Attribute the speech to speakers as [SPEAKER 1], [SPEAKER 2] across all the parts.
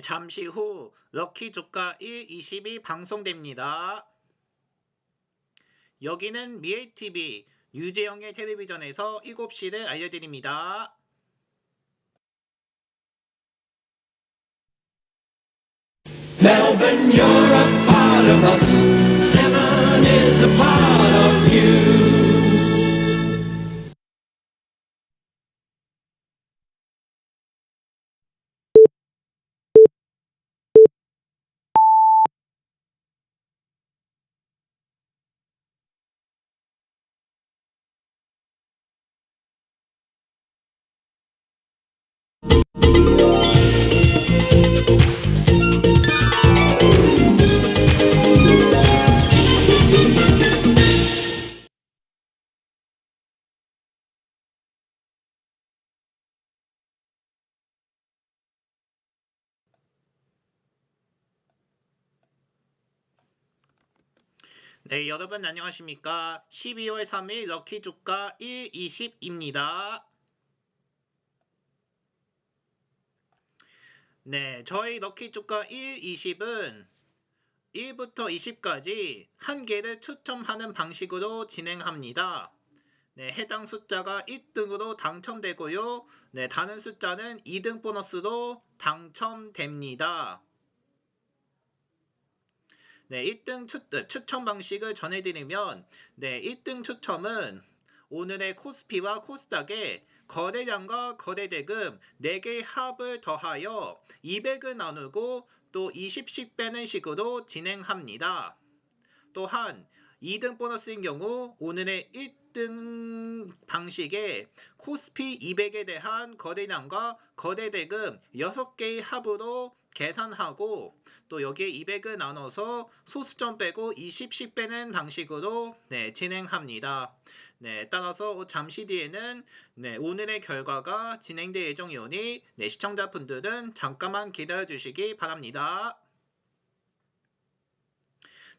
[SPEAKER 1] 잠시 후 럭키 주가 1.20이 방송됩니다. 여기는 미에이TV 유재영의 텔레비전에서 7시를 알려드립니다.
[SPEAKER 2] Melbourne, you're a part of us. Seven is a part of you.
[SPEAKER 1] 네, 여러분 안녕하십니까? 12월 3일 럭키 주가 1.20입니다. 네, 저희 럭키 주가 1.20은 1부터 20까지 한 개를 추첨하는 방식으로 진행합니다. 네, 해당 숫자가 1등으로 당첨되고요. 네, 다른 숫자는 2등 보너스로 당첨됩니다. 네, 1등 추첨 방식을 전해드리면, 네, 1등 추첨은 오늘의 코스피와 코스닥의 거래량과 거래대금 4개의 합을 더하여 200을 나누고 또 20씩 빼는 식으로 진행합니다. 또한 2등 보너스인 경우 오늘의 1등 방식의 코스피 200에 대한 거래량과 거래대금 6개의 합으로 계산하고 또 여기에 200을 나눠서 소수점 빼고 20씩 빼는 방식으로 진행합니다. 따라서 잠시 뒤에는 오늘의 결과가 진행될 예정이오니 시청자분들은 잠깐만 기다려 주시기 바랍니다.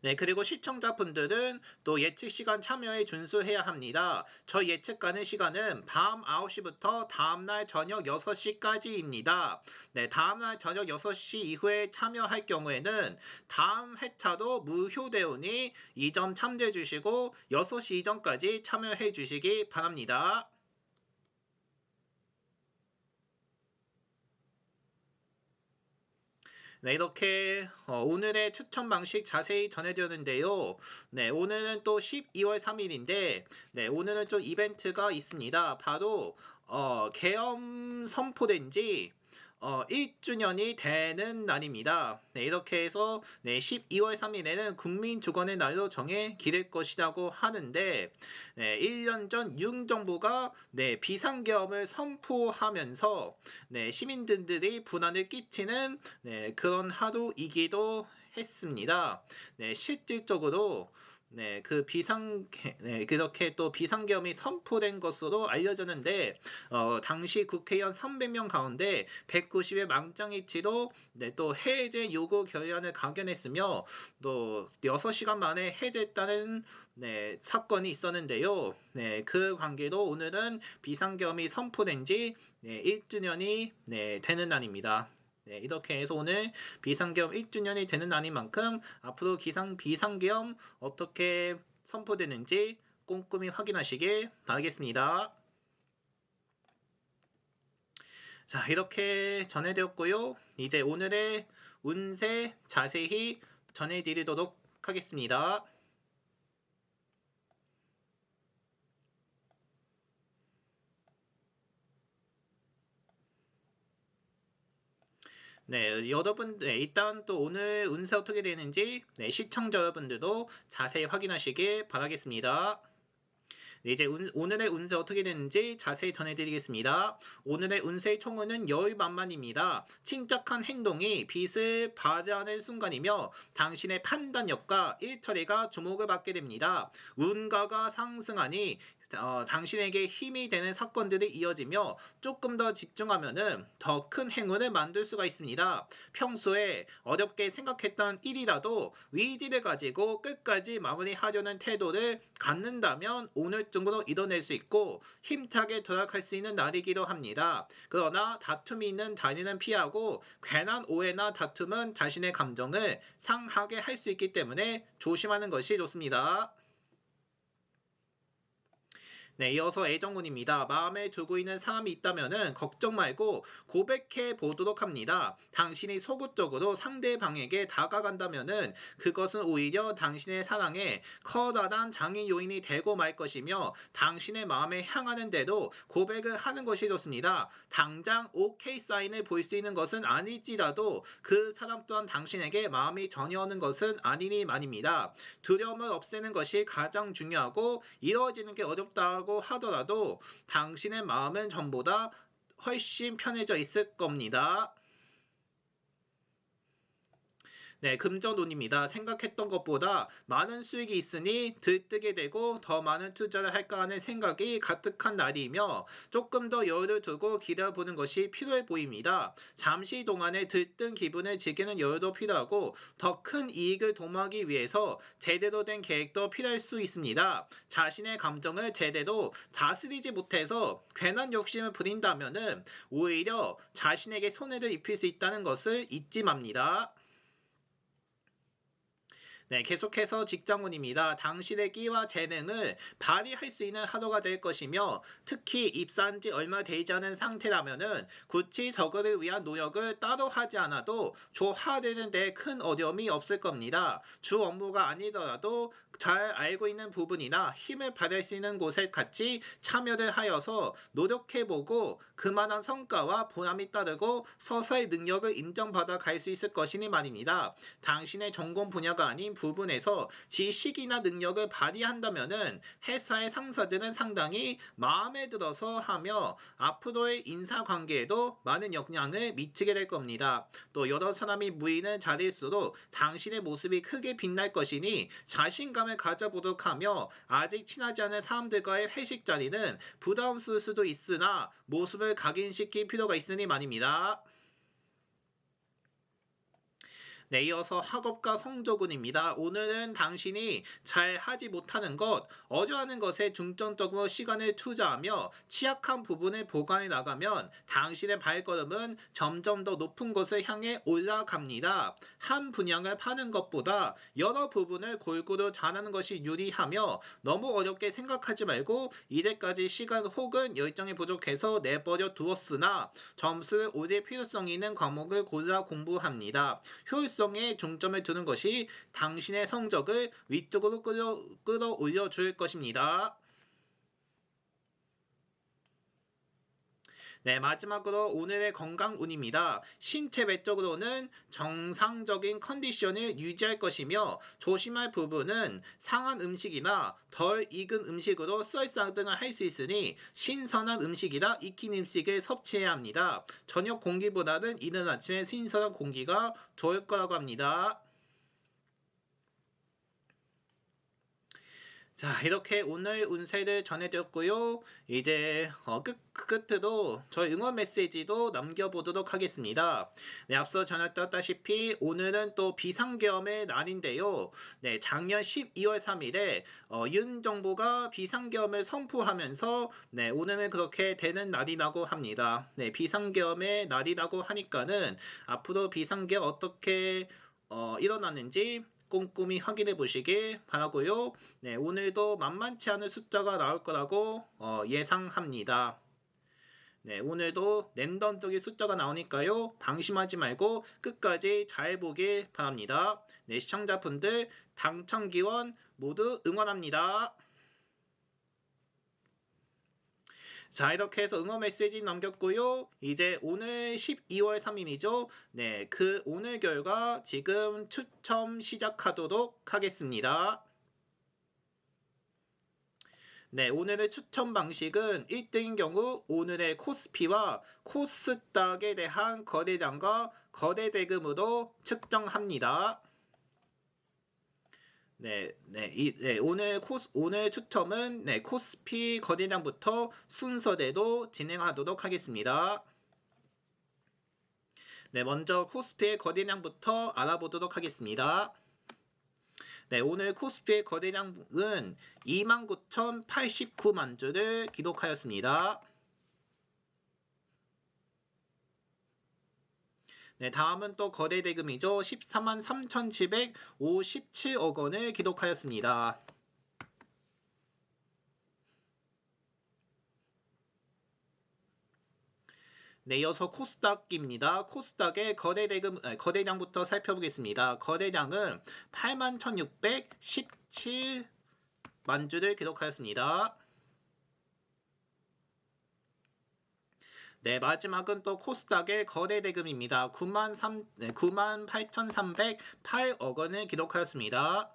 [SPEAKER 1] 네, 그리고 시청자분들은 또 예측 시간 참여에 준수해야 합니다. 저희 예측 가는 시간은 밤 9시부터 다음날 저녁 6시까지입니다. 네, 다음날 저녁 6시 이후에 참여할 경우에는 다음 회차도 무효되오니 이 점 참조해 주시고 6시 이전까지 참여해 주시기 바랍니다. 네, 이렇게 오늘의 추천 방식 자세히 전해드렸는데요. 네, 오늘은 또 12월 3일인데 오늘은 좀 이벤트가 있습니다. 바로 계엄 선포된 지 1주년이 되는 날입니다. 네, 이렇게 해서 12월 3일에는 국민주권의 날로 정해 기될 것이라고 하는데 1년 전 윤 정부가 비상계엄을 선포하면서 시민들이 불안을 끼치는 그런 하루이기도 했습니다. 실질적으로 그렇게 또 비상계엄이 선포된 것으로 알려졌는데 당시 국회의원 300명 가운데 190의 망장일치로 또 해제 요구 결의안을 강연했으며 또 6시간 만에 해제했다는 사건이 있었는데요. 그 관계로 오늘은 비상계엄이 선포된 지 1주년이 되는 날입니다. 이렇게 해서 오늘 비상계엄 1주년이 되는 날인 만큼 앞으로 비상계엄 어떻게 선포되는지 꼼꼼히 확인하시길 바라겠습니다. 자, 이렇게 전해드렸고요. 이제 오늘의 운세 자세히 전해드리도록 하겠습니다. 네, 여러분, 일단 또 오늘 운세 어떻게 되는지 시청자 여러분들도 자세히 확인하시길 바라겠습니다. 이제 오늘의 운세 어떻게 되는지 자세히 전해드리겠습니다. 오늘의 운세의 총은은 여유만만입니다. 침착한 행동이 빛을 발하는 순간이며 당신의 판단력과 일처리가 주목을 받게 됩니다. 운가가 상승하니 당신에게 힘이 되는 사건들이 이어지며 조금 더 집중하면은 더 큰 행운을 만들 수가 있습니다. 평소에 어렵게 생각했던 일이라도 의지를 가지고 끝까지 마무리하려는 태도를 갖는다면 오늘 중으로 이뤄낼 수 있고 힘차게 돌아갈 수 있는 날이기도 합니다. 그러나 다툼이 있는 자리는 피하고 괜한 오해나 다툼은 자신의 감정을 상하게 할 수 있기 때문에 조심하는 것이 좋습니다. 네, 이어서 애정문입니다. 마음에 두고 있는 사람이 있다면은 걱정 말고 고백해 보도록 합니다. 당신이 소극적으로 상대방에게 다가간다면은 그것은 오히려 당신의 사랑에 커다란 장애 요인이 되고 말 것이며 당신의 마음에 향하는 대로 고백을 하는 것이 좋습니다. 당장 오케이 사인을 볼 수 있는 것은 아닐지라도 그 사람 또한 당신에게 마음이 전혀 오는 것은 아니니 말입니다. 두려움을 없애는 것이 가장 중요하고 이루어지는 게 어렵다고 하더라도 당신의 마음은 전보다 훨씬 편해져 있을 겁니다. 네, 금전운입니다. 생각했던 것보다 많은 수익이 있으니 들뜨게 되고 더 많은 투자를 할까 하는 생각이 가득한 날이며 조금 더 여유를 두고 기다려보는 것이 필요해 보입니다. 잠시 동안의 들뜬 기분을 즐기는 여유도 필요하고 더 큰 이익을 도모하기 위해서 제대로 된 계획도 필요할 수 있습니다. 자신의 감정을 제대로 다스리지 못해서 괜한 욕심을 부린다면은 오히려 자신에게 손해를 입힐 수 있다는 것을 잊지 맙니다. 네, 계속해서 직장운입니다. 당신의 끼와 재능을 발휘할 수 있는 하루가 될 것이며 특히 입사한 지 얼마 되지 않은 상태라면은 굳이 저거를 위한 노력을 따로 하지 않아도 조화되는 데 큰 어려움이 없을 겁니다. 주 업무가 아니더라도 잘 알고 있는 부분이나 힘을 발휘할 수 있는 곳에 같이 참여를 하여서 노력해보고 그만한 성과와 보람이 따르고 서서히 능력을 인정받아 갈 수 있을 것이니 말입니다. 당신의 전공 분야가 아닌 부분에서 지식이나 능력을 발휘한다면은 회사의 상사들은 상당히 마음에 들어서 하며 앞으로의 인사관계에도 많은 영향을 미치게 될 겁니다. 또 여러 사람이 모이는 자리일수록 당신의 모습이 크게 빛날 것이니 자신감을 가져보도록 하며 아직 친하지 않은 사람들과의 회식 자리는 부담스러울 수도 있으나 모습을 각인시킬 필요가 있으니 말입니다. 네, 이어서 학업과 성적운입니다. 오늘은 당신이 잘 하지 못하는 것, 어려워하는 것에 중점적으로 시간을 투자하며 취약한 부분을 보강해 나가면 당신의 발걸음은 점점 더 높은 곳을 향해 올라갑니다. 한 분야를 파는 것보다 여러 부분을 골고루 잘하는 것이 유리하며 너무 어렵게 생각하지 말고 이제까지 시간 혹은 열정이 부족해서 내버려 두었으나 점수를 올릴 필요성이 있는 과목을 골라 공부합니다. 효율성에 중점을 두는 것이 당신의 성적을 위쪽으로 끌어올려 줄 것입니다. 네, 마지막으로 오늘의 건강운입니다. 신체 외적으로는 정상적인 컨디션을 유지할 것이며 조심할 부분은 상한 음식이나 덜 익은 음식으로 썰쌍등을 할 수 있으니 신선한 음식이라 익힌 음식을 섭취해야 합니다. 저녁 공기보다는 이른 아침에 신선한 공기가 좋을 거라고 합니다. 자, 이렇게 오늘 운세를 전해드렸고요. 이제 끝으로 저희 응원 메시지도 남겨보도록 하겠습니다. 네, 앞서 전해드렸다시피 오늘은 또 비상계엄의 날인데요. 네, 작년 12월 3일에 윤 정부가 비상계엄을 선포하면서 네, 오늘은 그렇게 되는 날이라고 합니다. 네, 비상계엄의 날이라고 하니까는 앞으로 비상계엄 어떻게 일어났는지 꼼꼼히 확인해 보시길 바라고요. 네, 오늘도 만만치 않은 숫자가 나올 거라고 예상합니다. 네, 오늘도 랜덤적인 숫자가 나오니까요. 방심하지 말고 끝까지 잘 보길 바랍니다. 네, 시청자분들 당첨 기원 모두 응원합니다. 자, 이렇게 해서 응원 메시지 남겼고요. 이제 오늘 12월 3일이죠. 네, 그 오늘 결과 지금 추첨 시작하도록 하겠습니다. 네, 오늘의 추첨 방식은 1등인 경우 오늘의 코스피와 코스닥에 대한 거래량과 거래 대금으로 측정합니다. 오늘 추첨은 코스피 거래량부터 순서대로 진행하도록 하겠습니다. 먼저 코스피의 거래량부터 알아보도록 하겠습니다. 오늘 코스피의 거래량은 29,089만 주를 기록하였습니다. 다음은 또 거래 대금이죠. 14만 3,757억 원을 기록하였습니다. 이어서 코스닥입니다. 코스닥의 거래량부터 살펴보겠습니다. 거래량은 8만 1,617만 주를 기록하였습니다. 마지막은 또 코스닥의 거래 대금입니다. 98,308억 원을 기록하였습니다.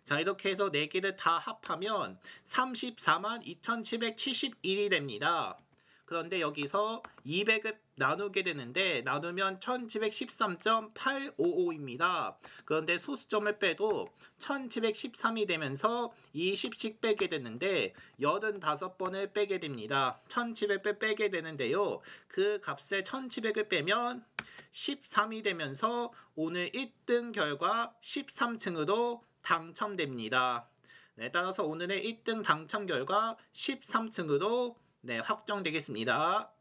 [SPEAKER 1] 자, 이렇게 해서 4개를 다 합하면 34만 2,771이 됩니다. 그런데 여기서 200을 나누게 되는데 나누면 1713.855입니다. 그런데 소수점을 빼도 1713이 되면서 20씩 빼게 되는데 85번을 빼게 됩니다. 1700을 빼게 되는데요. 그 값에 1700을 빼면 13이 되면서 오늘 1등 결과 13층으로 당첨됩니다. 따라서 오늘의 1등 당첨 결과 13층으로 확정되겠습니다.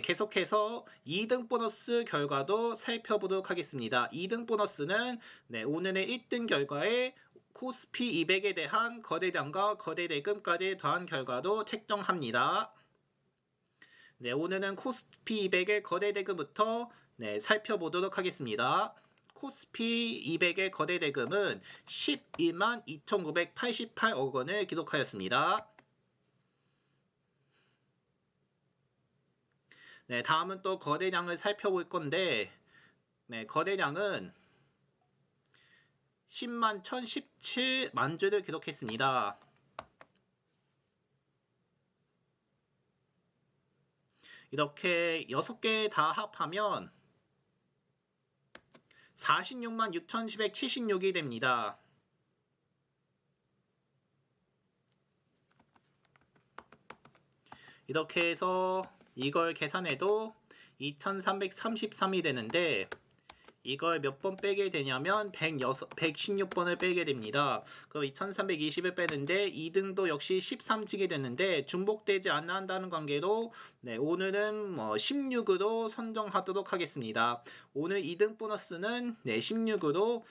[SPEAKER 1] 계속해서 2등 보너스 결과도 살펴보도록 하겠습니다. 2등 보너스는 오늘의 1등 결과에 코스피 200에 대한 거래량과 거래대금까지 더한 결과도 책정합니다. 오늘은 코스피 200의 거래대금부터 살펴보도록 하겠습니다. 코스피 200의 거래대금은 12만 2,988억 원을 기록하였습니다. 다음은 또 거래량을 살펴볼 건데 거래량은 10만 1,017만 주를 기록했습니다. 이렇게 6개 다 합하면 46만 6,776이 됩니다. 이렇게 해서 이걸 계산해도 2,333이 되는데 이걸 몇 번 빼게 되냐면 116번을 빼게 됩니다. 그럼 2320을 빼는데 2등도 역시 13층이 되는데 중복되지 않아 한다는 관계로 오늘은 16으로 선정하도록 하겠습니다. 오늘 2등 보너스는 16으로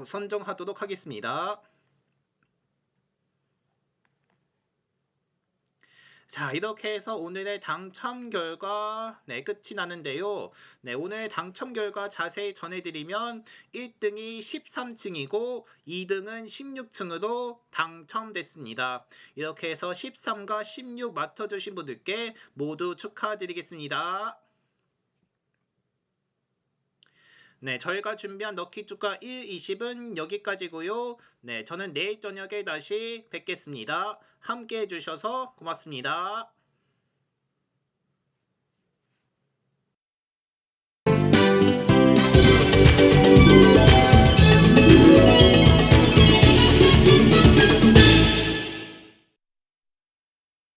[SPEAKER 1] 선정하도록 하겠습니다. 자, 이렇게 해서 오늘의 당첨 결과 끝이 나는데요. 오늘 당첨 결과 자세히 전해드리면 1등이 13층이고 2등은 16층으로 당첨됐습니다. 이렇게 해서 13과 16 맞춰주신 분들께 모두 축하드리겠습니다. 저희가 준비한 럭키주가 1, 20은 여기까지고요. 저는 내일 저녁에 다시 뵙겠습니다. 함께 해주셔서 고맙습니다.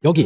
[SPEAKER 3] 여기